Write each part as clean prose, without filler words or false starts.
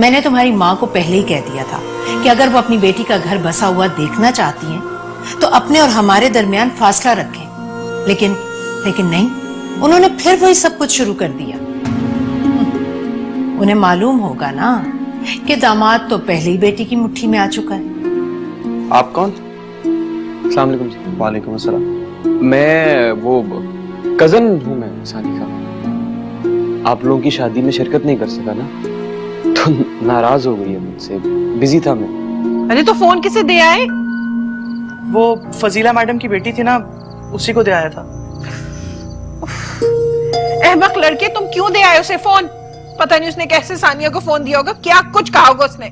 मैंने तुम्हारी माँ को पहले ही कह दिया था कि अगर वो अपनी बेटी का घर बसा हुआ देखना चाहती हैं तो अपने और हमारे दरमियान फासला रखें। लेकिन नहीं, उन्होंने फिर वही सब कुछ शुरू कर दिया। उन्हें मालूम होगा ना कि दामाद तो पहले ही बेटी की मुट्ठी में आ चुका है। आप कौन? अस्सलाम वालेकुम जी। वालेकुम अस्सलाम। मैं वो कजन हूँ, मैं सानी का। आप लोगों की शादी में शिरकत नहीं कर सका ना, तो नाराज हो गई है मुझसे। बिजी था मैं। अरे तो फोन किसे दे आए? वो फजीला मैडम की बेटी थी ना, उसी को दे आया था। अहमक लड़के, तुम क्यों दे आए उसे फोन? पता नहीं उसने कैसे सानिया को फोन दिया होगा, क्या कुछ कहा होगा उसने।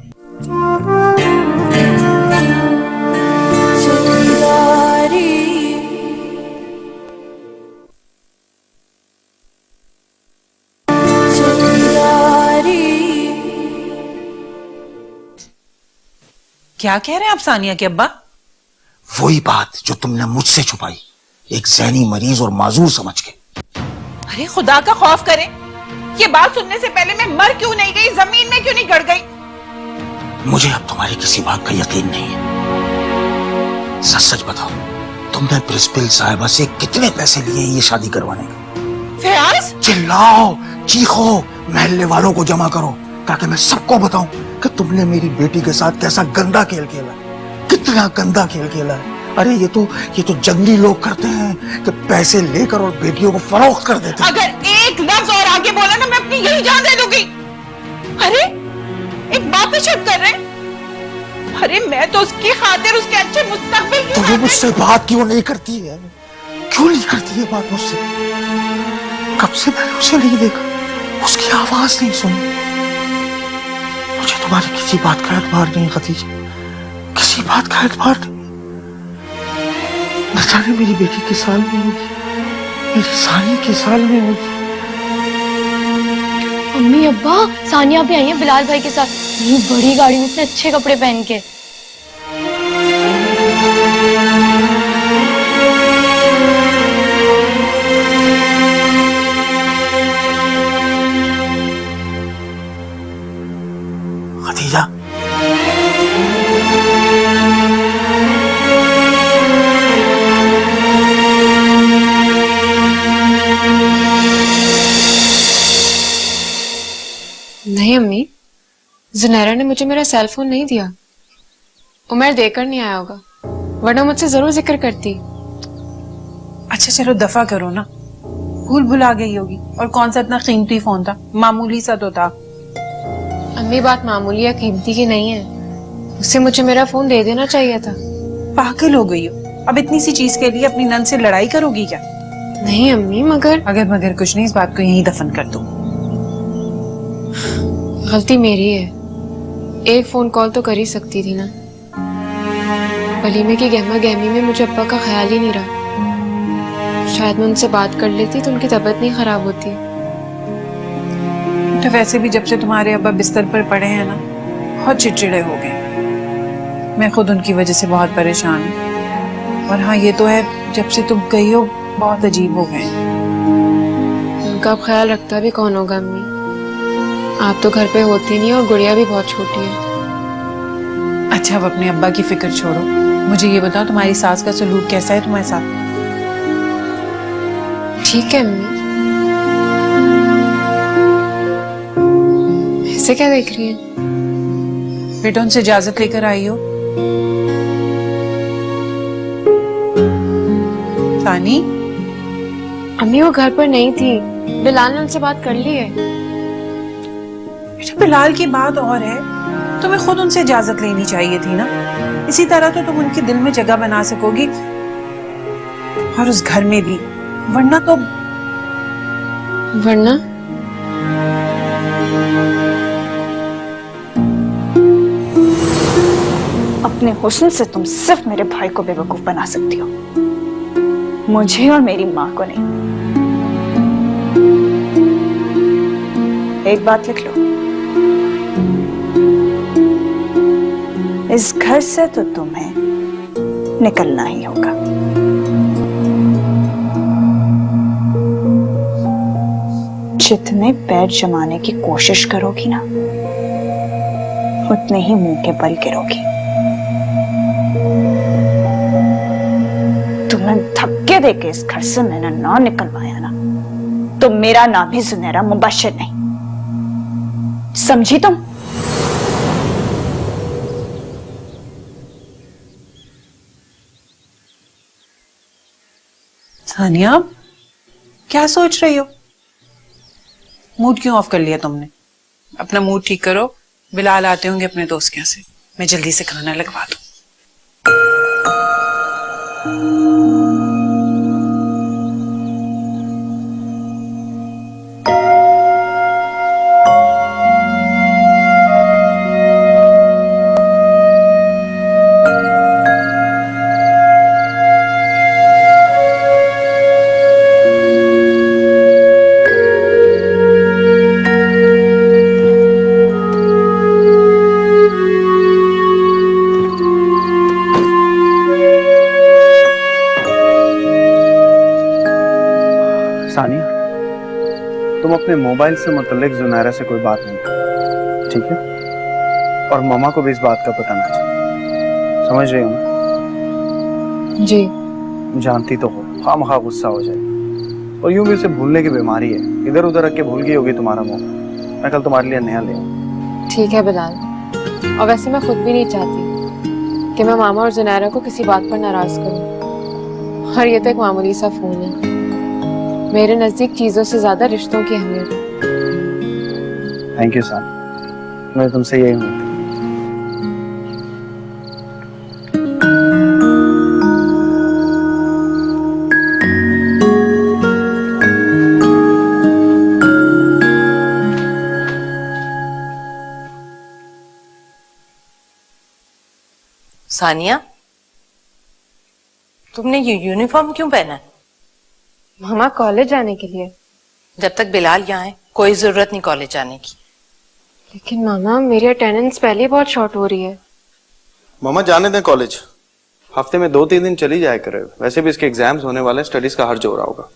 क्या कह रहे हैं आप सानिया के अब्बा? वही बात जो तुमने मुझसे छुपाई, एक ज़हनी मरीज और माजूर समझ के। अरे खुदा का खौफ करें, ये बात सुनने से पहले मैं मर क्यों नहीं गई, जमीन में क्यों नहीं गड़ गई? मुझे अब तुम्हारी किसी बात का यकीन नहीं है। सच सच बताओ, तुमने प्रिंसिपल साहिबा से कितने पैसे लिए ये शादी करवाने के? फयाज, चिल्लाओ, चीखो, महल्ले वालों को जमा करो ताकि मैं सबको बताऊं कि तुमने मेरी बेटी के साथ कैसा गंदा खेल खेला, कितना गंदा खेल खेला है। अरे ये तो जंगली लोग करते हैं कि पैसे लेकर और बेटियों को फरोख्त कर देते हैं। अगर एक लफ्ज और आगे बोला ना, मैं अपनी यही जान दे दूंगी। अरे एक बात पे शक कर रहे हैं? अरे मैं तो उसकी खातिर, उसके अच्छे मुस्तकबिल की तो वो खातिर। मुझसे बात क्यों नहीं करती है? क्यों नहीं करती है बात मुझसे? कब से मैंने उसे नहीं देखा, उसकी आवाज नहीं सुनी। मुझे तुम्हारी किसी बात का एतबार नहीं खदीजा, किसी बात का एतबार नहीं। न जाने मेरी बेटी के साल में होगी, मेरी सानी के साल में होगी। मम्मी अब्बा, सानिया भी आई है बिलाल भाई के साथ, ये बड़ी गाड़ी में इतने अच्छे कपड़े पहन के। खदीजा, नहीं अम्मी, जुनैरा ने मुझे मेरा सेल फोन नहीं दिया। उमर देकर नहीं आया होगा, वरना मुझसे जरूर जिक्र करती। अच्छा चलो दफा करो ना, भूल भुला गई होगी। और कौन सा इतना कीमती फोन था, मामूली सा तो था। अम्मी बात मामूली या कीमती की नहीं है, उससे मुझे मेरा फोन दे देना चाहिए था। पागल हो गई हो, अब इतनी सी चीज के लिए अपनी नंद से लड़ाई करोगी क्या? नहीं अम्मी, मगर कुछ नहीं, इस बात को यहीं दफन कर दो। गलती मेरी है, एक फोन कॉल तो कर ही सकती थी ना। वलीमे की गहमा गहमी में मुझे अब्बा का ख्याल ही नहीं रहा। शायद मैं उनसे बात कर लेती तो उनकी तबीयत नहीं खराब होती। तो वैसे भी जब से तुम्हारे अब्बा बिस्तर पर पड़े हैं ना, बहुत चिड़चिड़े हो गए। मैं खुद उनकी वजह से बहुत परेशान हूँ। और हाँ ये तो है, जब से तुम गई हो बहुत अजीब हो गए। उनका ख्याल रखता भी कौन होगा अम्मी? आप तो घर पे होती नहीं और गुड़िया भी बहुत छोटी है। अच्छा अब अपने अब्बा की फिक्र छोड़ो, मुझे ये बताओ तुम्हारी सास का सलूक कैसा है तुम्हारे साथ? ठीक है अम्मी। ऐसे क्या देख रही है? बेटा उनसे इजाजत लेकर आई हो? सानी? अम्मी वो घर पर नहीं थी, बिलाल ने उनसे बात कर ली है। बेटा बिलाल की बात और है, तुम्हें खुद उनसे इजाजत लेनी चाहिए थी ना। इसी तरह तो तुम उनके दिल में जगह बना सकोगी, और उस घर में भी। वरना अपने हुस्न से तुम सिर्फ मेरे भाई को बेवकूफ बना सकती हो, मुझे और मेरी माँ को नहीं। एक बात लिख लो, इस घर से तो तुम्हें निकलना ही होगा। जितने पैर जमाने की कोशिश करोगी ना, उतने ही मुंह के बल गिरोगी। तुम्हें धक्के देके इस घर से मैंने ना निकलवाया ना, तो मेरा नाम ही जुनैरा मुबश्शिर नहीं, समझी तुम? सानिया, क्या सोच रही हो? मूड क्यों ऑफ कर लिया तुमने? अपना मूड ठीक करो, बिलाल आते होंगे अपने दोस्त के यहाँ से, मैं जल्दी से खाना लगवा दूं। सानिया, तुम अपने मोबाइल से मुतल्लिक जुनैरा से कोई बात नहीं करो, ठीक है? और मामा को भी इस बात का पता ना चले, समझ रही हो ना? जी। जानती तो हो, खामखा गुस्सा हो जाए। और यूं भी उसे भूलने की बीमारी है, इधर उधर रख के भूल गई होगी तुम्हारा मुंह। मैं कल तुम्हारे लिए नया ले आऊं। ठीक है बिलाल, और वैसे मैं खुद भी नहीं चाहती कि मैं मामा और जुनैरा को किसी बात पर नाराज करूं। और ये तो एक मामूली सा फोन है, मेरे नजदीक चीजों से ज्यादा रिश्तों की अहमियत है। थैंक यू सानिया, मैं तुमसे यही हूँ। सानिया, तुमने ये यूनिफॉर्म क्यों पहना है? मामा कॉलेज जाने के लिए। जब तक बिलाल यहाँ है कोई जरूरत नहीं कॉलेज जाने की। लेकिन मामा मेरी अटेंडेंस पहले ही बहुत शॉर्ट हो रही है। मामा जाने दें कॉलेज, हफ्ते में 2-3 दिन चली जाया करे। वैसे भी इसके एग्जाम्स होने वाले हैं, स्टडीज का हर्ज हो रहा होगा।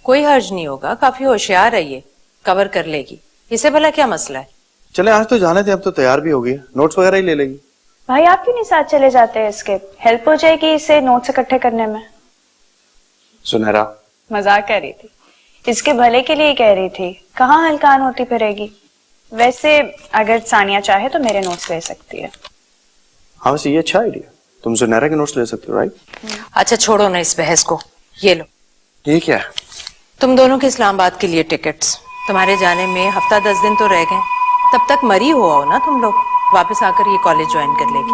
कोई हर्ज नहीं होगा, काफी होशियार है ये, कवर कर लेगी। इसे भला क्या मसला है? चले आज तो जाने दें, अब तो तैयार भी हो गई, नोट्स वगैरह ही ले लेगी। भाई आप क्यों नहीं साथ चले जाते हैं? इसके हेल्प हो जाएगी इसे नोट्स इकट्ठे करने में। सुनहरा, मजाक कर रही थी, इसके भले के लिए कह रही थी, कहाँ हलकान होती फिरेगी। वैसे अगर सानिया चाहे तो मेरे नोट्स ले सकती है। हाँ वैसे ये अच्छा आइडिया, तुम सुनहरा के नोट्स ले सकते हो, राइट? अच्छा छोड़ो ना इस बहस को, ये लो। ये क्या है? तुम दोनों के इस्लामाबाद के लिए टिकट्स। तुम्हारे जाने में हफ्ता 10 दिन तो रह गए, तब तक मरी हो आओ ना तुम लोग। वापस आकर ये कॉलेज ज्वाइन कर लेगी।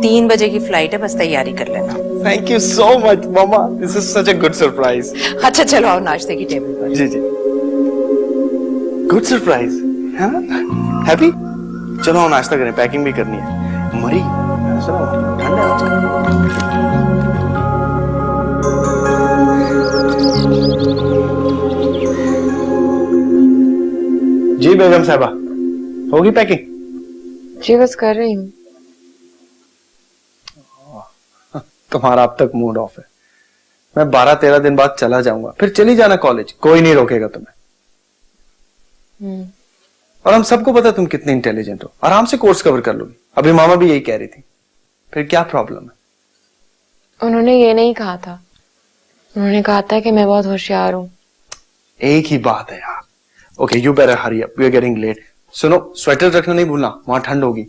3 बजे की फ्लाइट है, बस तैयारी कर लेना। Thank you so much mama, this is such a good surprise. अच्छा चलो आओ नाश्ते की टेबल पर। जी जी, गुड सरप्राइज। हाँ हैप्पी, चलो हम नाश्ता करें, पैकिंग भी करनी है। मरी ठंडा जी। बेगम साहबा होगी पैकिंग? जी बस कर रही हूँ। तुम्हारा अब तक मूड ऑफ है। मैं 12-13 दिन बाद चला जाऊंगा, फिर चली जाना कॉलेज, कोई नहीं रोकेगा तुम्हें। और हम सबको पता तुम कितनी इंटेलिजेंट हो, आराम से कोर्स कवर कर लोगी। अभी मामा भी यही कह रही थी, फिर क्या प्रॉब्लम है? उन्होंने ये नहीं कहा था, उन्होंने कहा था कि मैं बहुत होशियार हूँ। एक ही बात है यार। Okay you better hurry up, we are getting late. सुनो, स्वेटर रखना नहीं भूलना, वहां ठंड होगी।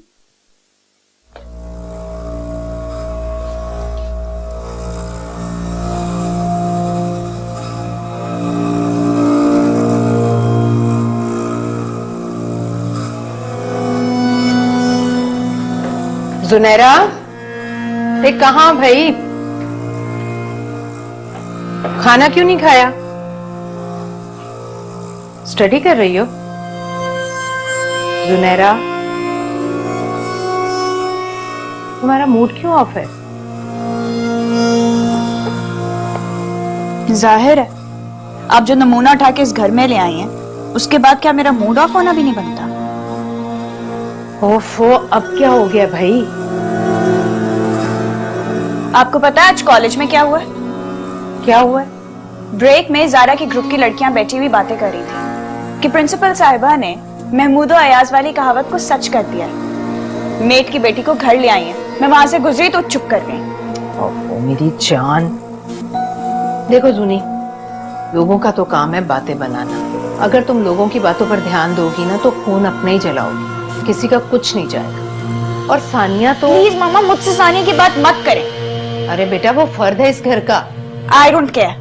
जुनैरा, ये कहाँ भाई? खाना क्यों नहीं खाया? स्टडी कर रही हो? जुनैरा, तुम्हारा मूड क्यों ऑफ है? जाहिर है आप जो नमूना उठा के इस घर में ले आई हैं, उसके बाद क्या मेरा मूड ऑफ होना भी नहीं बनता? ओफो, अब क्या हो गया भाई? आपको पता है आज कॉलेज में क्या हुआ है? क्या हुआ है? ब्रेक में जारा की ग्रुप की लड़कियां बैठी हुई बातें कर रही थी कि प्रिंसिपल साहिबा ने महमूद और अयाज वाली कहावत को सच कर दिया है। मेट की बेटी को घर ले आई है, मैं वहां से गुजरी तो चुप कर गई। ओहो मेरी जान। देखो जूनी, लोगों का तो काम है बातें बनाना। अगर तुम लोगों की बातों पर ध्यान दोगी ना तो खून अपने ही जलाओगी, किसी का कुछ नहीं जाएगा। और सानिया तो प्लीज मामा, मुझसे सानिया की बात मत करें। अरे बेटा, वो फर्द है इस घर का। I don't care.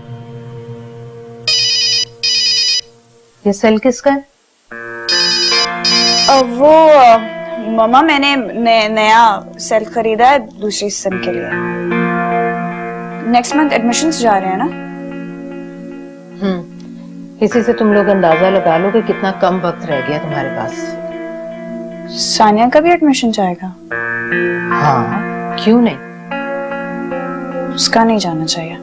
ये सेल किसका है? वो मामा मैंने नया सेल खरीदा है दूसरी सिम के लिए। नेक्स्ट मंथ एडमिशन्स जा रहे हैं ना। इसी से तुम लोग अंदाजा लगा लो कि कितना कम वक्त रह गया तुम्हारे पास। सानिया का भी एडमिशन जाएगा? हाँ, क्यों नहीं? उसका नहीं जाना चाहिए।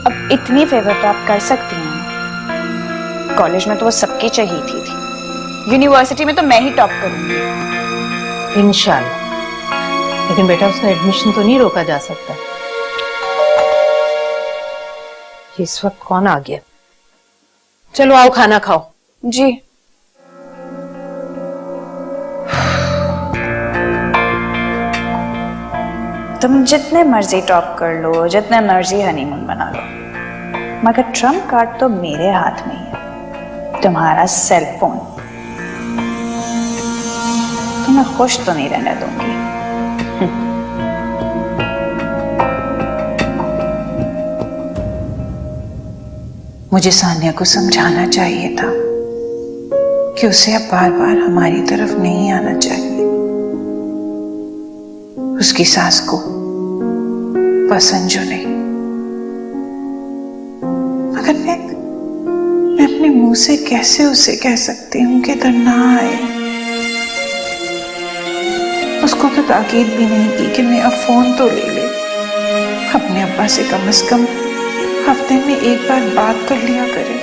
अब इतनी फेवर तो आप कर सकती हैं। कॉलेज में तो वो सबकी चहीती थी, यूनिवर्सिटी में तो मैं ही टॉप करूंगी इंशाल्लाह। लेकिन बेटा, उसका एडमिशन तो नहीं रोका जा सकता। इस वक्त कौन आ गया? चलो आओ खाना खाओ। जी। तुम जितने मर्जी टॉप कर लो, जितने मर्जी हनीमून बना लो, मगर ट्रम्प कार्ड तो मेरे हाथ में ही है, तुम्हारा सेल फोन। तुम्हें खुश तो नहीं रहने दूंगी। मुझे सानिया को समझाना चाहिए था कि उसे अब बार बार हमारी तरफ नहीं आना चाहिए। उसकी सास को पसंद जो नहीं, मगर मैं अपने मुंह से कैसे उसे कह सकती हूँ कि इधर ना आए। उसको तो ताकीद भी नहीं की कि मेरा फोन तो ले ले। अपने अब्बा से कम हफ्ते में एक बार बात कर लिया करे।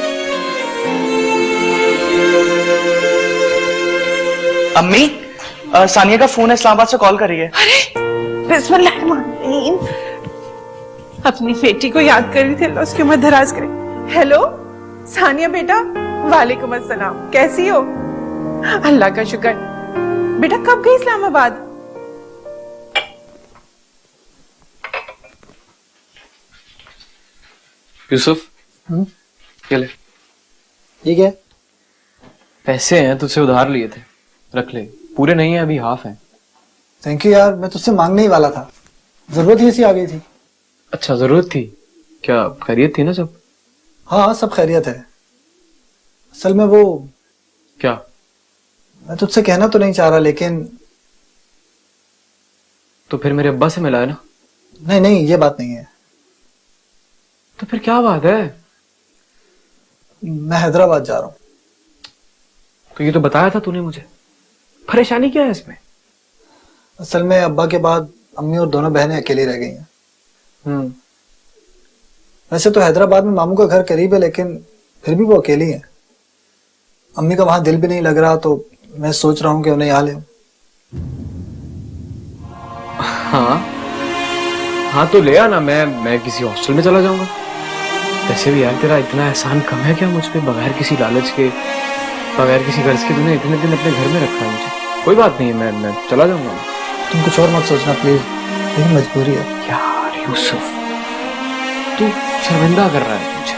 अम्मी, सानिया का फोन इस्लामाबाद से कॉल कर रही है। अरे बिस्मिल्लाहिर्रहमानिर्रहीम। अपनी बेटी को याद कर रही थी, अल्लाह उसकी उम्र दराज करे। हेलो सानिया बेटा। वालेकुम अस्सलाम, कैसी हो? अल्लाह का शुक्र। बेटा कब गई इस्लामाबाद? यूसुफ, ये ले। ठीक है, पैसे हैं, तुझसे उधार लिए थे, रख ले। पूरे नहीं है, अभी हाफ है। थैंक यू यार, मैं तुझसे मांगने ही वाला था, जरूरत ही ऐसी आ गई थी। अच्छा, जरूरत थी? क्या खैरियत थी ना सब? हाँ सब खैरियत है। असल में वो, क्या? मैं तुझसे कहना तो नहीं चाह रहा, लेकिन तो फिर मेरे अब्बा से मिला है ना? नहीं नहीं, ये बात नहीं है। तो फिर क्या बात है? मैं हैदराबाद जा रहा हूँ। तो ये तो बताया था तूने मुझे। परेशानी क्या है इसमें? असल में अब्बा के बाद अम्मी और दोनों बहनें अकेली रह गई हैं। वैसे तो हैदराबाद में मामू का घर करीब है, लेकिन फिर भी वो अकेली है। अम्मी का वहां दिल भी नहीं लग रहा, तो मैं सोच रहा हूँ कि उन्हें यहाँ ले आऊं। हाँ तो ले आना, मैं किसी हॉस्टल में चला जाऊंगा। वैसे भी यार, तेरा इतना एहसान कम है क्या मुझ पे? बगैर किसी लालच के, बगैर किसी गर्ज के तूने इतने दिन अपने घर में रखा है मुझे। कोई बात नहीं है, मैं चला जाऊंगा। तुम कुछ और मत सोचना प्लीज, मेरी मजबूरी है। यार यूसुफ, तू शर्मिंदा कर रहा है मुझे।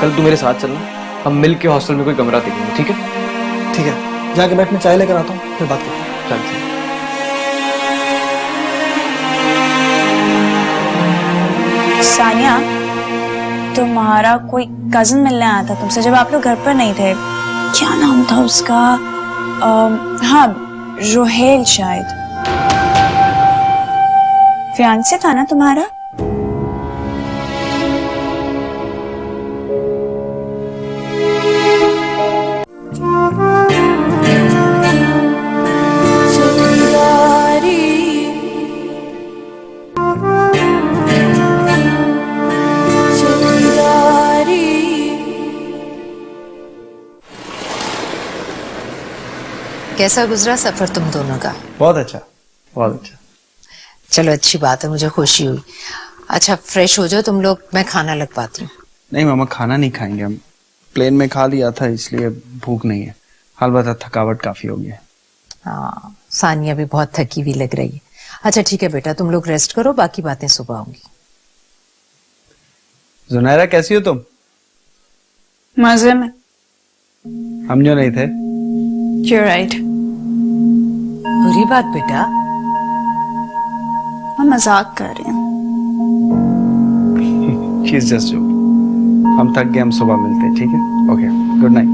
कल तू मेरे साथ चलना, हम मिल के हॉस्टल में कोई कमरा देखेंगे, ठीक है? ठीक है, जाके बैठ, मैं चाय लेकर आता हूँ, फिर बात करते हैं। चल। सानिया, तुम्हारा कोई कजिन मिलने आया था तुमसे जब आप लोग घर पर नहीं थे। क्या नाम था उसका? हाँ, रोहेल शायद। फियांसे था ना तुम्हारा? कैसा गुजरा सफर तुम दोनों का? बहुत अच्छा, बहुत अच्छा। चलो अच्छी बात है, मुझे खुशी हुई। अच्छा फ्रेश हो जाओ तुम लोग, मैं खाना लगवाती हूँ। नहीं मामा, खाना नहीं खाएंगे हम, प्लेन में खा लिया था इसलिए भूख नहीं है। अलबत्ता थकावट काफी हो गई है। हाँ, सानिया भी बहुत थकी हुई लग रही है। अच्छा ठीक है बेटा, तुम लोग रेस्ट करो, बाकी बातें सुबह होंगी। जुनैरा कैसी हो तुम? मजे में। हम जो नहीं थे। You're right. बुरी बात बेटा। मैं मजाक कर रही हूँ। She's just joking. हम थक गए, हम सुबह मिलते हैं, ठीक है? Okay, good night.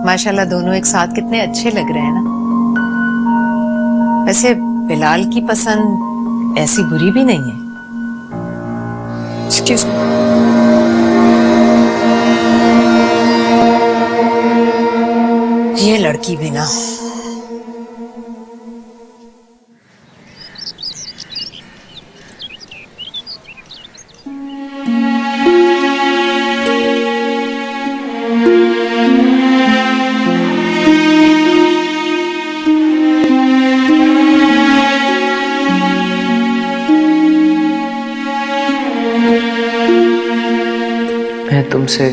माशाल्लाह दोनों एक साथ कितने अच्छे लग रहे हैं ना। वैसे बिलाल की पसंद ऐसी बुरी भी नहीं है। Excuse me. ये लड़की भी ना। मैं तुमसे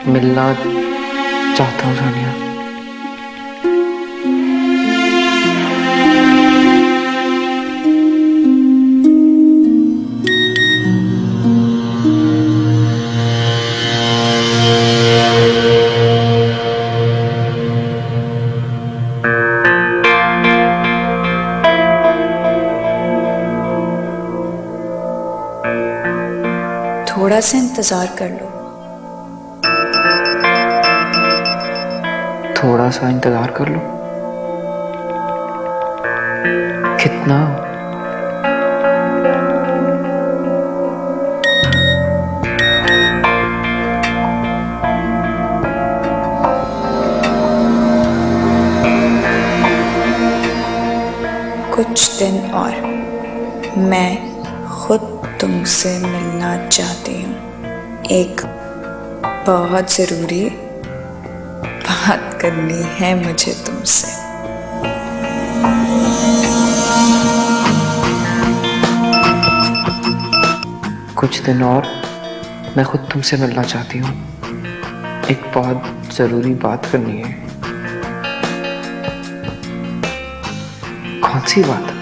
मिलना चाहता हूँ सानिया। थोड़ा सा इंतजार कर लो। थोड़ा सा इंतजार कर लो? कितना? कुछ दिन और मैं खुद तुमसे मिलना चाहती हूँ। एक बहुत जरूरी बात करनी है मुझे तुमसे। कुछ दिन और मैं खुद तुमसे मिलना चाहती हूँ। एक बहुत जरूरी बात करनी है। कौन सी बात?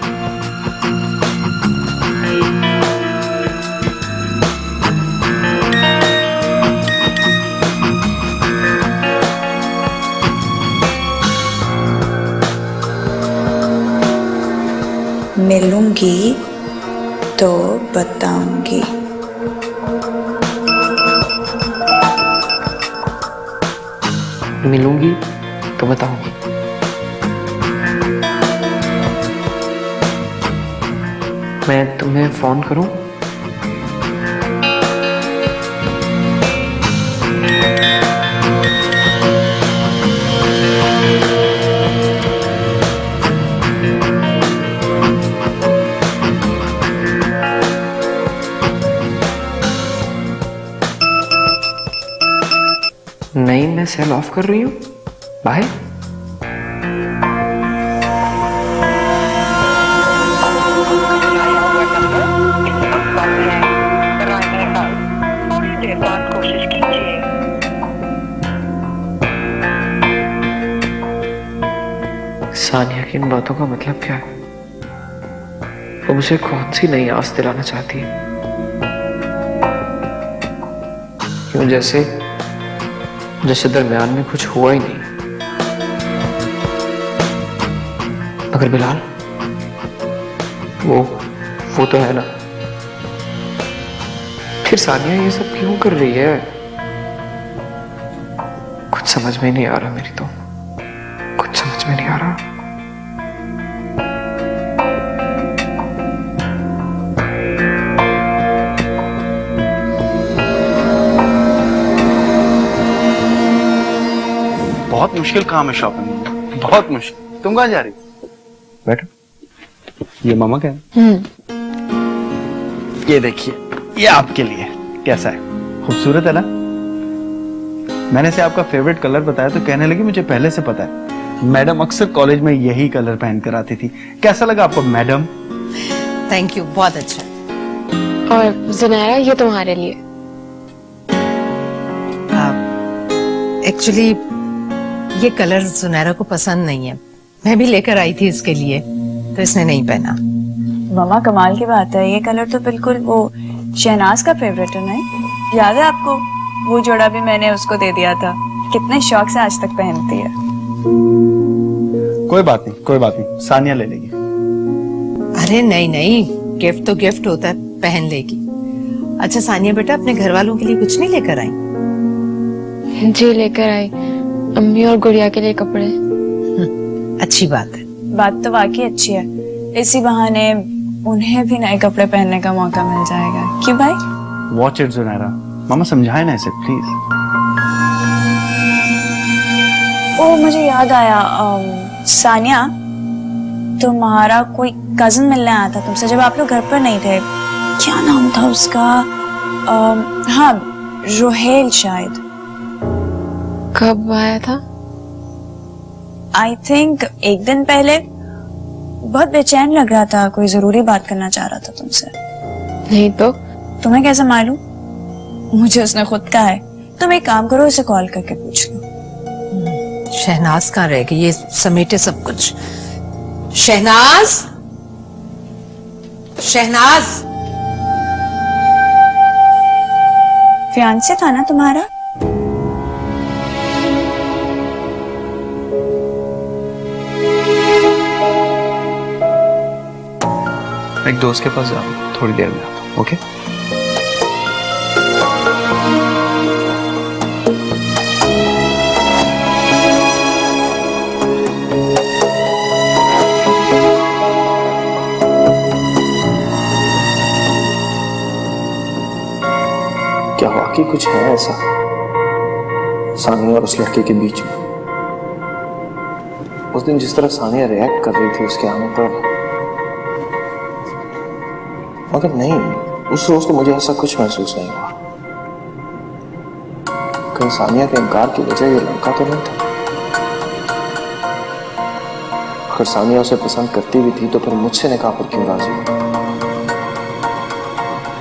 मिलूंगी तो बताऊंगी। मिलूंगी तो बताऊंगी। मैं तुम्हें फोन करूं? नहीं, मैं सेल ऑफ कर रही हूँ। बाय। सानिया की इन बातों का मतलब क्या है? वो मुझे कौन सी नई आस दिलाना चाहती है? क्यों जैसे दरमियान में कुछ हुआ ही नहीं। मगर बिलाल वो तो है ना। फिर सानिया ये सब क्यों कर रही है? कुछ समझ में नहीं आ रहा मेरी तो। कुछ समझ में नहीं आ रहा। बहुत मुश्किल काम है शॉपिंग, बहुत मुश्किल। तुम कहाँ जा रही हो? बैठो। ये मामा क्या है? ये देखिए, ये आपके लिए। कैसा है? खूबसूरत है ना? मैंने से आपका फेवरेट कलर बताया तो कहने लगी मुझे पहले से पता है। मैडम अक्सर कॉलेज में यही कलर पहन कर आती थी। कैसा लगा आपको मैडम? थैंक यू, बहुत अच्छा। और जुनैरा ये तुम्हारे लिए। एक्चुअली ये कलर सुनैरा को पसंद नहीं है, मैं भी लेकर आई थी इसके लिए, तो इसने नहीं पहना। मम्मा कमाल की बात है, ये कलर तो बिल्कुल वो शहनाज का फेवरेट है। नहीं याद है आपको? वो जोड़ा भी मैंने उसको दे दिया था, कितने शौक से आज तक पहनती है। कोई बात नहीं, कोई बात नहीं, सानिया ले लेगी। अरे नहीं नहीं, गिफ्ट तो गिफ्ट होता है, पहन लेगी। अच्छा सानिया बेटा, अपने घर वालों के लिए कुछ नहीं लेकर आई? जी लेकर आई, अम्मी और गुड़िया के लिए कपड़े। अच्छी बात है। बात तो वाकई अच्छी है, इसी बहाने उन्हें भी नए कपड़े पहनने का मौका मिल जाएगा। क्यों भाई? वॉच इट जुनैरा, मामा समझाए ना इसे प्लीज। ओ मुझे याद आया, सानिया तुम्हारा कोई कजन मिलने आया था तुमसे जब आप लोग घर पर नहीं थे। क्या नाम था उसका? हाँ रोहेल शायद। कब आया था? आई थिंक एक दिन पहले। बहुत बेचैन लग रहा था, कोई जरूरी बात करना चाह रहा था तुमसे। नहीं तो तुम्हें कैसे मालूम? मुझे उसने खुद कहा है। तुम एक काम करो, उसे कॉल करके पूछ लो। शहनाज कहाँ रह गई? ये समेटे सब कुछ। शहनाज, शहनाज। फियांसे था ना तुम्हारा? एक दोस्त के पास जाओ, थोड़ी देर में आता हूँ। ओके? क्या वाकई कुछ है ऐसा सानिया और उस लड़के के बीच में? उस दिन जिस तरह सानिया रिएक्ट कर रही थी उसके आने पर, मगर नहीं, उस रोज तो मुझे ऐसा कुछ महसूस नहीं हुआ। कहीं सानिया के इनकार की वजह ये लड़का तो नहीं था? अगर सानिया उसे पसंद करती भी थी तो फिर मुझसे निकाह पर क्यों राजी हुई?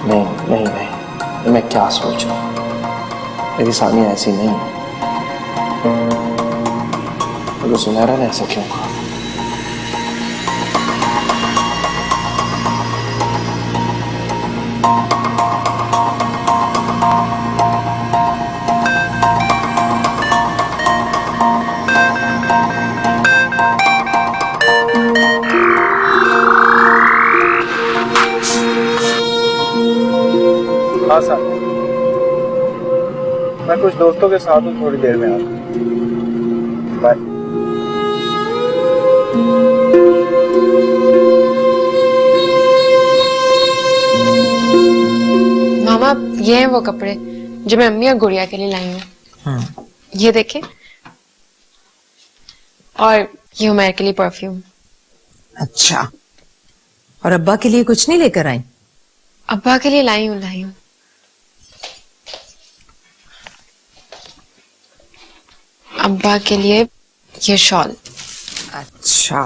नहीं नहीं नहीं, मैं क्या सोच रहा हूं? मेरी सानिया ऐसी नहीं है। मगर सुनैरा ने ऐसा क्यों कहा? हाँ सर, मैं कुछ दोस्तों के साथ हूँ, थोड़ी देर में आता हूँ। बाय। मामा ये हैं वो कपड़े जो मैं अम्मी और गुड़िया के लिए लाई हूँ। ये देखे, और ये उमर के लिए परफ्यूम। अच्छा, और अब्बा के लिए कुछ नहीं लेकर आई? अब्बा के लिए लाई हूँ। अब्बा के लिए ये शॉल। अच्छा,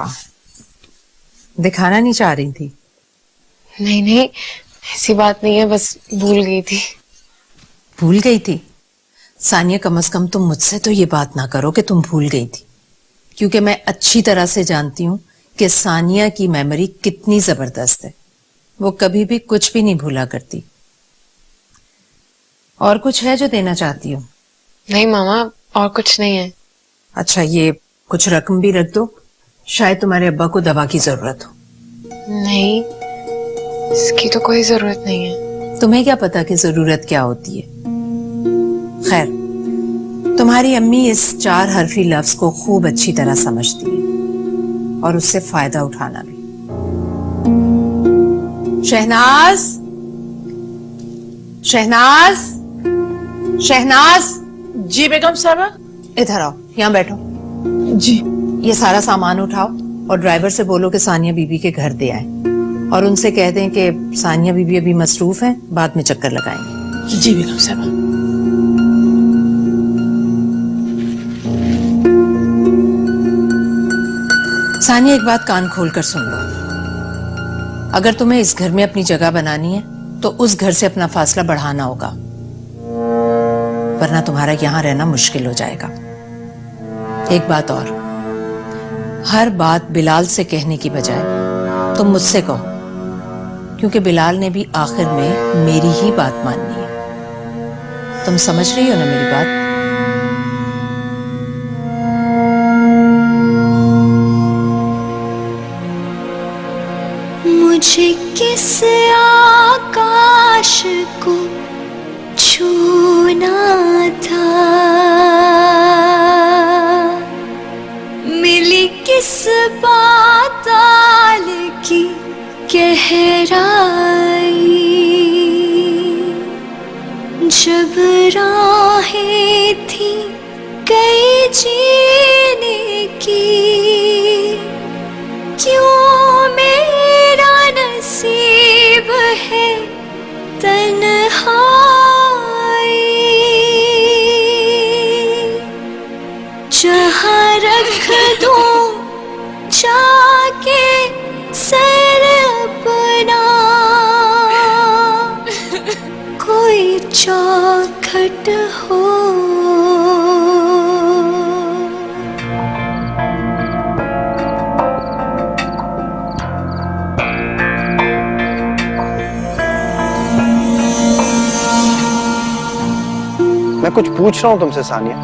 दिखाना नहीं चाह रही थी? नहीं नहीं, ऐसी बात नहीं है, बस भूल गई थी। भूल गई थी? सानिया, कम से कम तुम मुझसे तो ये बात ना करो कि तुम भूल गई थी, क्योंकि मैं अच्छी तरह से जानती हूँ कि सानिया की मेमोरी कितनी जबरदस्त है। वो कभी भी कुछ भी नहीं भूला करती। और कुछ है जो देना चाहती हो? नहीं मामा, और कुछ नहीं है। अच्छा, ये कुछ रकम भी रख दो, शायद तुम्हारे अब्बा को दवा की जरूरत हो। नहीं, इसकी तो कोई जरूरत नहीं है। तुम्हें क्या पता कि जरूरत क्या होती है? खैर, तुम्हारी अम्मी इस 4 हरफी लफ्ज को खूब अच्छी तरह समझती है और उससे फायदा उठाना भी। शहनाज, शहनाज, शहनाज। जी बेगम साहबा। इधर आओ, यहाँ बैठो। जी। ये सारा सामान उठाओ और ड्राइवर से बोलो कि सानिया बीबी के घर दे आए, और उनसे कह दें कि सानिया बीबी अभी मसरूफ है, बाद में चक्कर लगाएंगे। जी बेगम साहबा। सानिया, एक बात कान खोल कर सुन लो। अगर तुम्हें इस घर में अपनी जगह बनानी है तो उस घर से अपना फासला बढ़ाना होगा, वरना तुम्हारा यहां रहना मुश्किल हो जाएगा। एक बात और, हर बात बिलाल से कहने की बजाय तुम मुझसे कहो, क्योंकि बिलाल ने भी आखिर में मेरी ही बात माननी है। तुम समझ रही हो ना मेरी बात? मुझे किस आकाश को छूना था, मिली किस पाताल की गहराई, जब राहें थी कई जीने की, क्यों मेरा नसीब है तन्हाई, जहाँ रख दूं जाके सर अपना, कोई चौखट हो। मैं कुछ पूछ रहा हूँ तुमसे सानिया,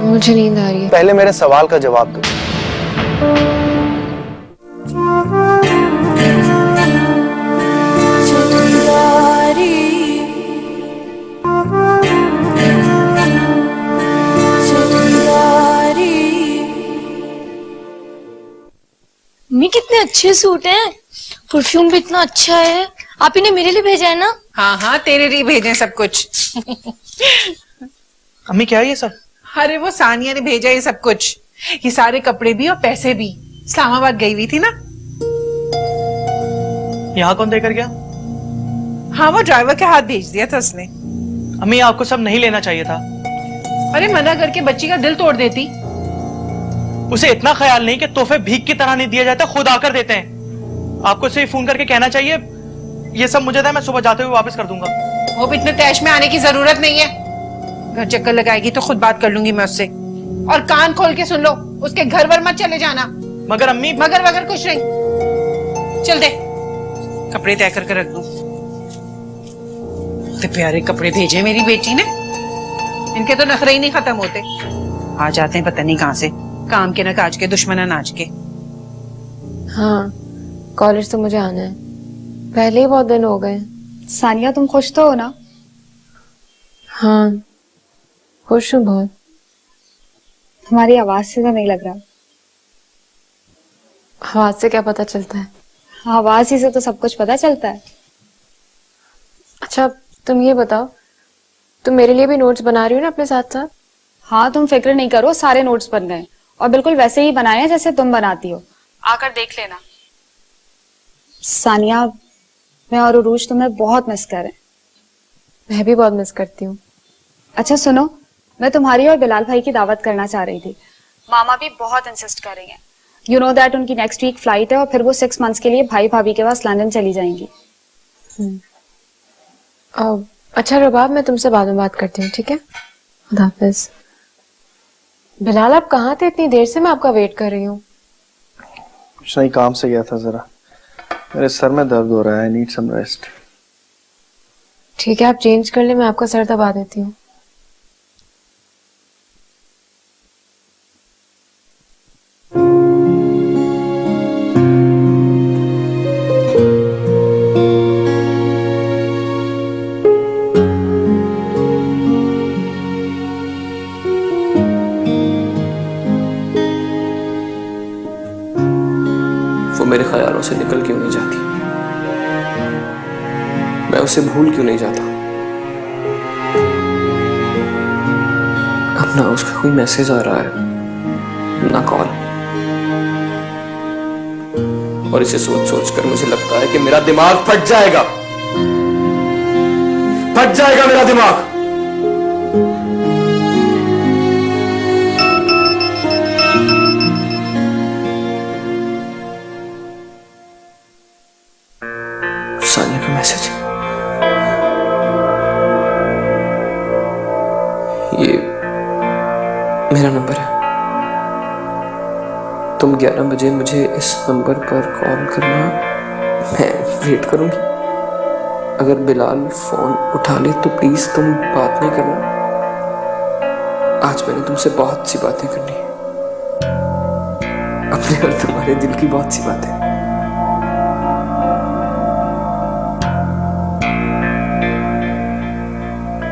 मुझे नींद आ रही है। पहले मेरे सवाल का जवाब दो। मम्मी कितने अच्छे सूट हैं, परफ्यूम भी इतना अच्छा है। आप इन्हें मेरे लिए भेजा है ना? हाँ हाँ, तेरे लिए भेजे सब कुछ। अम्मी क्या है ये सब? अरे वो सानिया ने भेजा ये सब कुछ, ये सारे कपड़े भी और पैसे भी। इस्लामाबाद गई हुई थी ना। यहाँ कौन देकर गया? हाँ, वो ड्राइवर के हाथ भेज दिया था उसने। अम्मी आपको सब नहीं लेना चाहिए था। अरे मना करके बच्ची का दिल तोड़ देती। उसे इतना ख्याल नहीं कि तोहफे भीख की तरह नहीं दिया जाता, खुद आकर देते हैं। आपको उसे फोन करके कहना चाहिए ये सब मुझे था, मैं सुबह जाते हुए वापस कर दूंगा। वो भी इतने तैश में आने की जरूरत नहीं है। घर चक्कर लगाएगी तो खुद बात कर लूंगी मैं उससे। और कान खोल के सुन लो, उसके घर वर मत चले जाना। मगर अम्मी, मगर वगर कुछ नहीं। चल दे, कपड़े तय करके रख दूं। इतने प्यारे कपड़े भेजे मेरी बेटी ने, इनके तो नखरे ही नहीं खत्म होते। आ जाते हैं पता नहीं कहां से, काम के न काज के, दुश्मन नाच के। हाँ, कॉलेज तो मुझे आना है, पहले ही बहुत दिन हो गए। सानिया, तुम खुश तो हो ना? हाँ, खुश हूँ बहुत। तुम्हारी आवाज से तो नहीं लग रहा। आवाज से क्या पता चलता है? आवाज ही से तो सब कुछ पता चलता है। अच्छा, तुम ये बताओ, तुम मेरे लिए भी नोट्स बना रही हो ना अपने साथ साथ? हाँ, तुम फिक्र नहीं करो, सारे नोट्स बन गए और बिल्कुल वैसे ही बनाए हैं जैसे तुम बनाती हो। आकर देख लेना। सानिया, मैं और उरूज तुम्हें बहुत मिस कर रहे हैं। मैं भी बहुत मिस करती हूँ। अच्छा सुनो, मैं तुम्हारी और बिलाल भाई की दावत करना चाह रही थी। मामा भी बहुत इंसिस्ट कर रही हैं। यू नो दैट उनकी नेक्स्ट वीक फ्लाइट है और फिर वो 6 मंथ्स के लिए भाई भाभी के पास लंदन चली जाएंगी। अच्छा रबाब, मैं तुमसे बाद में बात करती हूँ, ठीक है? खुदा हाफिज। बिलाल, आप कहाँ थे? इतनी देर से मैं आपका वेट कर रही हूँ। कुछ नहीं, काम से गया था जरा। मेरे सर में दर्द हो रहा है, आई नीड सम रेस्ट। ठीक है, आप चेंज कर ले, मैं आपका सर दबा देती हूँ। वो मेरे ख्यालों से निकल क्यों नहीं जाती? मैं उसे भूल क्यों नहीं जाता? अब ना उसका कोई मैसेज आ रहा है, ना कॉल। और इसे सोच सोच कर मुझे लगता है कि मेरा दिमाग फट जाएगा। फट जाएगा मेरा दिमाग। तुम 11 बजे मुझे इस नंबर पर कॉल करना, मैं वेट करूंगी। अगर बिलाल फोन उठा ले तो प्लीज तुम बात नहीं करना। आज मैंने तुमसे बहुत सी बातें करनी है, अपने और तुम्हारे दिल की बहुत सी बातें।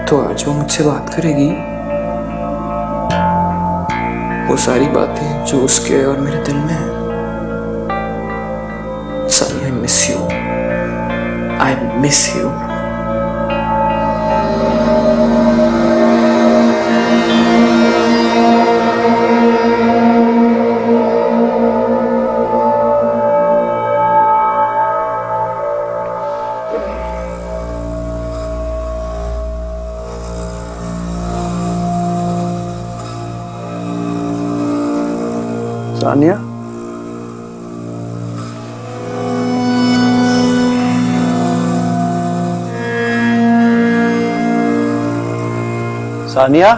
तो आज वो मुझसे बात करेगी, वो सारी बातें जो उसके और मेरे दिल में है। Sania, I miss you, I miss you. Sania, Sania,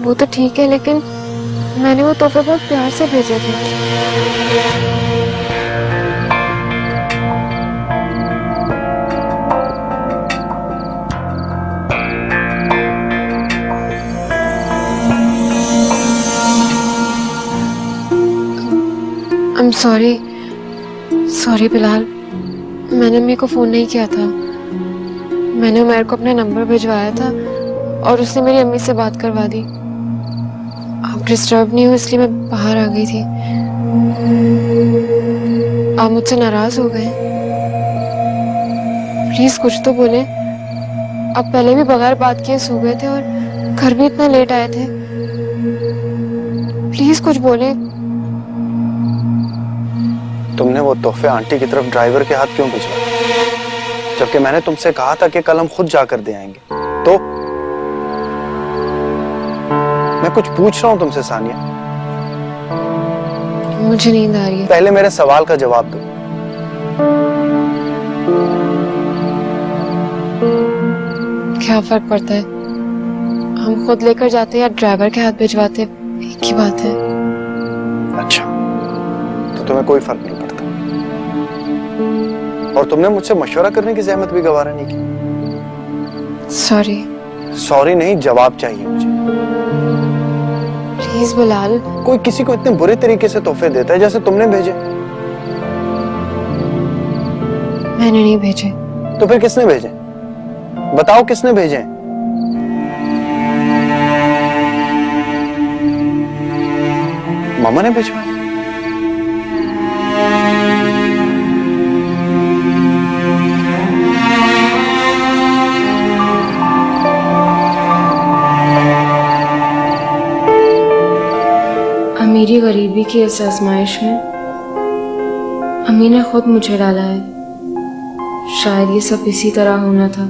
वो तो ठीक है, लेकिन मैंने वो तोहफे बहुत प्यार से भेजे थे। I'm सॉरी बिलाल, मैंने अम्मी को फोन नहीं किया था। मैंने उमर को अपना नंबर भिजवाया था और उसने मेरी अम्मी से बात करवा दी। आप डिस्टर्ब नहीं हो इसलिए मैं बाहर आ गई थी। आप मुझसे नाराज हो गए? प्लीज कुछ तो बोले। आप पहले भी बगैर बात किए सो गए थे और घर भी इतना लेट आए थे। प्लीज कुछ बोले। तुमने वो तोहफे आंटी की तरफ ड्राइवर के हाथ क्यों भिजवाए, जबकि मैंने तुमसे कहा था कि कल हम खुद जाकर दे आएंगे? तो मैं कुछ पूछ रहा हूं तुमसे सानिया। मुझे नींद आ रही है। पहले मेरे सवाल का जवाब दो। क्या फर्क पड़ता है, हम खुद लेकर जाते या ड्राइवर के हाथ भिजवाते, एक ही बात है। अच्छा, तो तुम्हें कोई फर्क नहीं पड़ता। और तुमने मुझसे मशवरा करने की जहमत भी गवारा नहीं की। सॉरी नहीं, जवाब चाहिए मुझे। प्लीज बिलाल। कोई किसी को इतने बुरे तरीके से तोहफे देता है जैसे तुमने भेजे? मैंने नहीं भेजे। तो फिर किसने भेजे? बताओ किसने भेजे? मामा ने भिजवाए? अमीरी गरीबी की इस आजमाइश में अम्मी ने खुद मुझे डाला है। शायद ये सब इसी तरह होना था।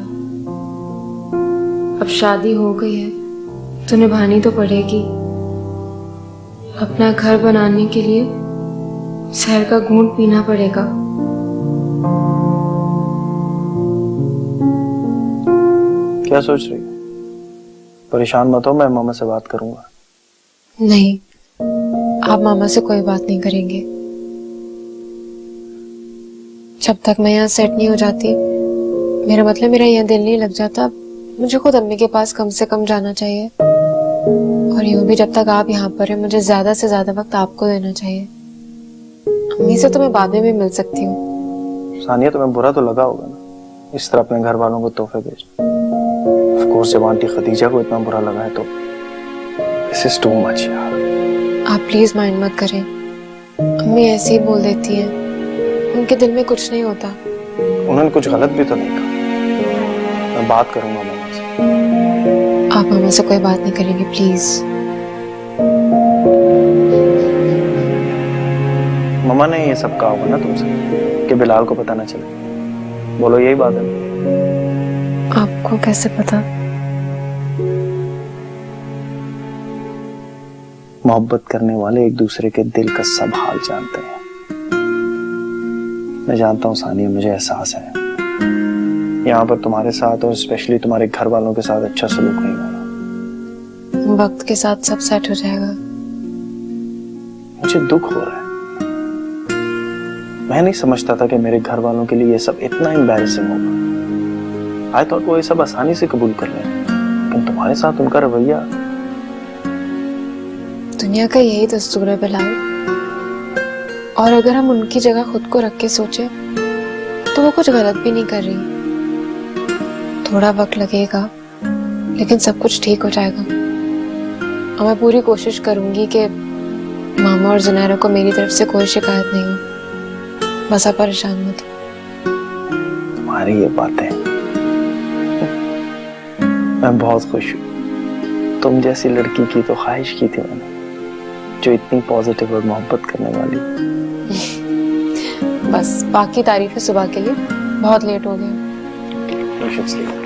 अब शादी हो गई है तो निभानी तो पड़ेगी। अपना घर बनाने के लिए शहर का घूंट पीना पड़ेगा। क्या सोच रही हो? परेशान मत हो, मैं मामा से बात करूंगा। नहीं, आप मामा से कोई बात नहीं करेंगे। जब तक मैं यहाँ सेट नहीं हो जाती, मेरा मतलब मेरा यहाँ दिल नहीं लग जाता, मुझे खुद अम्मी के पास कम से कम जाना चाहिए। और यूं भी जब तक आप यहाँ पर हैं, मुझे ज्यादा से ज्यादा वक्त आपको देना चाहिए। अम्मी से तो मैं बाद में भी मिल सकती हूँ। सानिया, तुम्हें बुरा तो लगा होगा ना इस तरह अपने घर वालों को तोहफे भेजना। ऑफ कोर्स, जब आंटी खदीजा को इतना बुरा लगा है तो दिस इज टू मच यार। आप प्लीज माइंड मत करें। अम्मी ऐसे ही बोल देती हैं, उनके दिल में कुछ नहीं होता। उन्होंने कुछ गलत भी तो नहीं कहा। मैं बात करूंगा मामा से। आप मामा से कोई बात नहीं करेंगे प्लीज? मामा ने ये सब कहा होगा ना तुमसे कि बिलाल को पता ना चले। बोलो, यही बात है। आपको कैसे पता? मोहब्बत करने वाले एक दूसरे के दिल का सब हाल जानते हैं। मैं जानता हूँ सानिया, मुझे एहसास है यहाँ पर तुम्हारे साथ और स्पेशली तुम्हारे घर वालों के साथ अच्छा सलूक नहीं हो रहा। वक्त के साथ सब सेट हो जाएगा। मुझे दुख हो रहा है। मैं नहीं समझता था कि मेरे घर वालों के लिए ये सब इतना एम्बैरेसिंग होगा। आई थॉट वो ये सब आसानी से कबूल कर लें, लेकिन तुम्हारे साथ उनका रवैया। दुनिया का यही दस्तूर है बिलाल, और अगर हम उनकी जगह खुद को रख के सोचे तो वो कुछ गलत भी नहीं कर रही। थोड़ा वक्त लगेगा लेकिन सब कुछ ठीक हो जाएगा। और मैं पूरी कोशिश करूंगी कि मामा और जुनैरा को मेरी तरफ से कोई शिकायत नहीं हो। बस आप परेशान मत हो। तुम्हारी ये बातें, मैं बहुत खुश हूँ। तुम जैसी लड़की की तो ख्वाहिश की थी मैंने, जो इतनी पॉजिटिव और मोहब्बत करने वाली। बस बाकी तारीफें सुबह के लिए, बहुत लेट हो गए। You should sleep.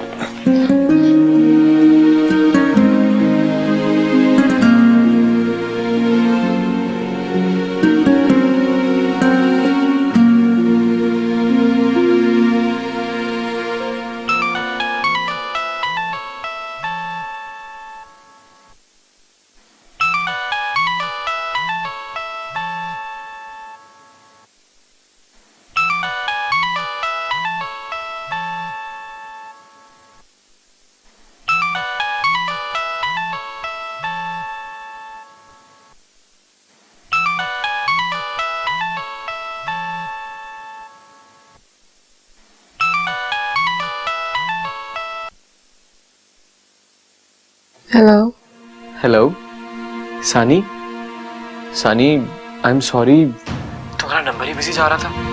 Hello. Hello सानी, सानी आई एम सॉरी, तुम्हारा नंबर ही बिजी जा रहा था।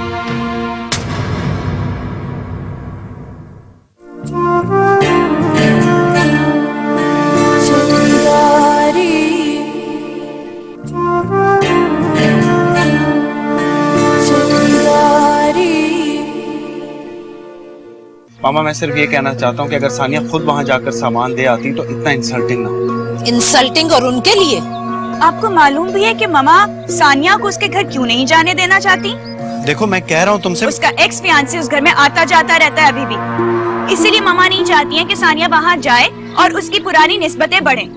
मामा मैं सिर्फ ये कहना चाहता हूँ कि अगर सानिया खुद वहाँ जाकर सामान दे आती तो इतना इंसल्टिंग ना हो। इंसल्टिंग और उनके लिए? आपको मालूम भी है कि मामा सानिया को उसके घर क्यों नहीं जाने देना चाहती? देखो मैं कह रहा हूँ तुमसे, उसका एक्स फियांसे उस घर में आता जाता रहता है अभी भी। इसीलिए मामा नहीं चाहती हैं कि सानिया वहाँ जाए और उसकी पुरानी निस्बतें बढ़ें।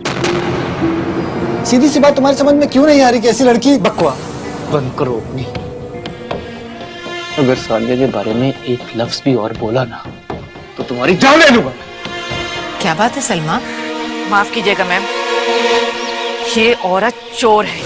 सीधी सी बात तुम्हारी समझ में क्यों नहीं आ रही कि ऐसी लड़की? बकवास बंद करो अपनी। अगर सानिया के बारे में एक लफ्ज भी और बोला ना तो तुम्हारी जान ले लूंगा। क्या बात है सलमा? माफ कीजिएगा मैम, ये औरत चोर है।